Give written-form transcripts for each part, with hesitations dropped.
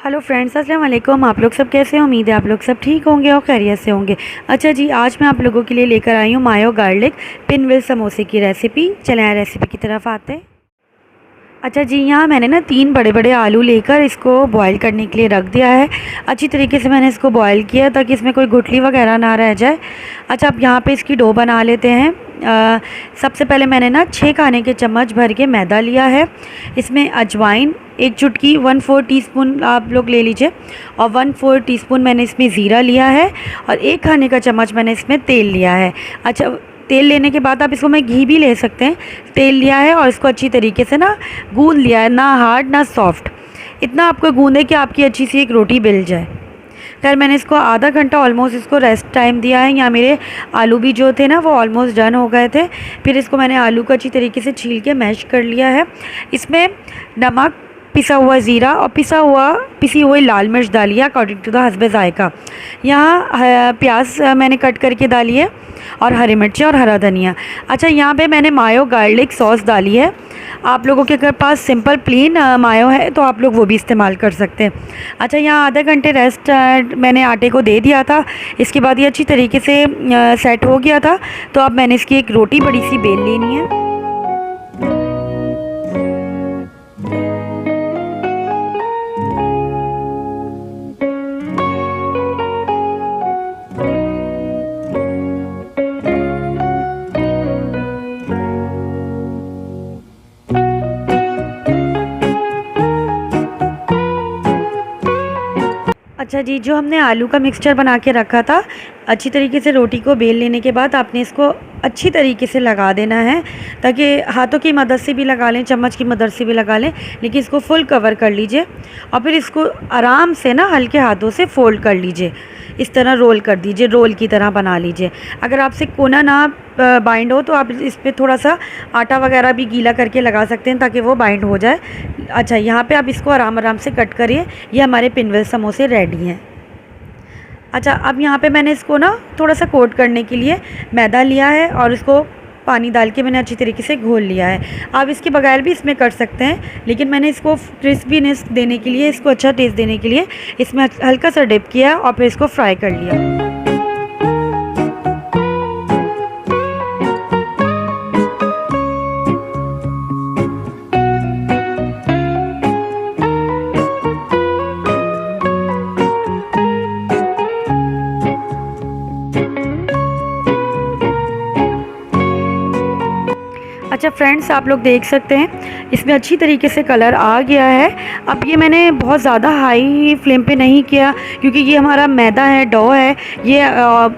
Hello friends, अस्सलाम वालेकुम। आप लोग सब कैसे हैं? उम्मीद है आप लोग सब ठीक होंगे और खैरियत से होंगे। अच्छा जी, आज मैं आप लोगों के लिए लेकर आई हूँ मायो गार्लिक पिनविल समोसे की रेसिपी। चलें रेसिपी की तरफ आते हैं। अच्छा जी, यहाँ मैंने ना 3 बड़े बड़े आलू लेकर इसको बॉईल करने के लिए रख दिया है। अच्छी तरीके से मैंने इसको बॉईल किया ताकि इसमें कोई गुठली वगैरह ना रह जाए। अच्छा, अब यहाँ पे इसकी डो बना लेते हैं। सबसे पहले मैंने ना 6 खाने के चम्मच भर के मैदा लिया है। इसमें अजवाइन 1 चुटकी 1/4 टीस्पून आप लोग ले लीजिए, और 1/4 टीस्पून मैंने इसमें ज़ीरा लिया है, और 1 खाने का चम्मच मैंने इसमें तेल लिया है। अच्छा, तेल लेने के बाद आप इसको मैं घी भी ले सकते हैं। तेल लिया है और इसको अच्छी तरीके से ना गूंद लिया है, ना हार्ड ना सॉफ्ट, इतना आपको गूंदे कि आपकी अच्छी सी एक रोटी बेल जाए। खैर, मैंने इसको आधा घंटा ऑलमोस्ट इसको रेस्ट टाइम दिया है। यहाँ मेरे आलू भी जो थे ना वो ऑलमोस्ट डन हो गए थे। फिर इसको मैंने आलू को अच्छी तरीके से छील के मैश कर लिया है। इसमें नमक, पिसा हुआ ज़ीरा और पिसी हुई लाल मिर्च डाली है अकॉर्डिंग टू द हस्बे ज़ायका। यहाँ प्याज मैंने कट करके डाली है, और हरी मिर्ची और हरा धनिया। अच्छा, यहाँ पे मैंने मायो गार्लिक सॉस डाली है। आप लोगों के अगर पास सिंपल प्लेन मायो है तो आप लोग वो भी इस्तेमाल कर सकते हैं। अच्छा, यहाँ आधे घंटे रेस्ट मैंने आटे को दे दिया था। इसके बाद ये अच्छी तरीके से सेट हो गया था। तो अब मैंने इसकी एक रोटी बड़ी सी बेल लेनी है। अच्छा जी, जो हमने आलू का मिक्सचर बना के रखा था, अच्छी तरीके से रोटी को बेल लेने के बाद आपने इसको अच्छी तरीके से लगा देना है, ताकि हाथों की मदद से भी लगा लें, चम्मच की मदद से भी लगा लें, लेकिन इसको फुल कवर कर लीजिए। और फिर इसको आराम से ना हल्के हाथों से फोल्ड कर लीजिए। इस तरह रोल कर दीजिए, रोल की तरह बना लीजिए। अगर आपसे कोना ना बाइंड हो तो आप इस पर थोड़ा सा आटा वगैरह भी गीला करके लगा सकते हैं ताकि वो बाइंड हो जाए। अच्छा, यहाँ पे आप इसको आराम आराम से कट करिए। ये हमारे पिनविल समोसे रेडी हैं। अच्छा, अब यहाँ पे मैंने इसको ना थोड़ा सा कोट करने के लिए मैदा लिया है, और इसको पानी डाल के मैंने अच्छी तरीके से घोल लिया है। आप इसके बगैर भी इसमें कर सकते हैं, लेकिन मैंने इसको क्रिस्पीनेस देने के लिए, इसको अच्छा टेस्ट देने के लिए इसमें हल्का सा डिप किया और फिर इसको फ्राई कर लिया। अच्छा फ्रेंड्स, आप लोग देख सकते हैं इसमें अच्छी तरीके से कलर आ गया है। अब ये मैंने बहुत ज़्यादा हाई फ्लेम पे नहीं किया, क्योंकि ये हमारा मैदा है, डो है, ये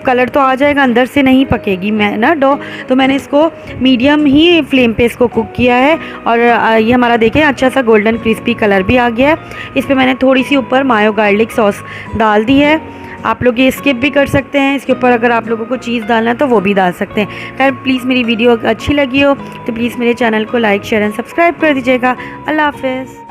कलर तो आ जाएगा, अंदर से नहीं पकेगी ना डो। तो मैंने इसको मीडियम ही फ्लेम पे इसको कुक किया है, और ये हमारा देखें अच्छा सा गोल्डन क्रिस्पी कलर भी आ गया है। इस पर मैंने थोड़ी सी ऊपर मायो गार्लिक सॉस डाल दी है। आप लोग ये स्किप भी कर सकते हैं। इसके ऊपर अगर आप लोगों को चीज़ डालना है तो वो भी डाल सकते हैं। खैर, प्लीज़ मेरी वीडियो अच्छी लगी हो तो प्लीज़ मेरे चैनल को लाइक, शेयर एंड सब्सक्राइब कर दीजिएगा। अल्लाह हाफ़िज़।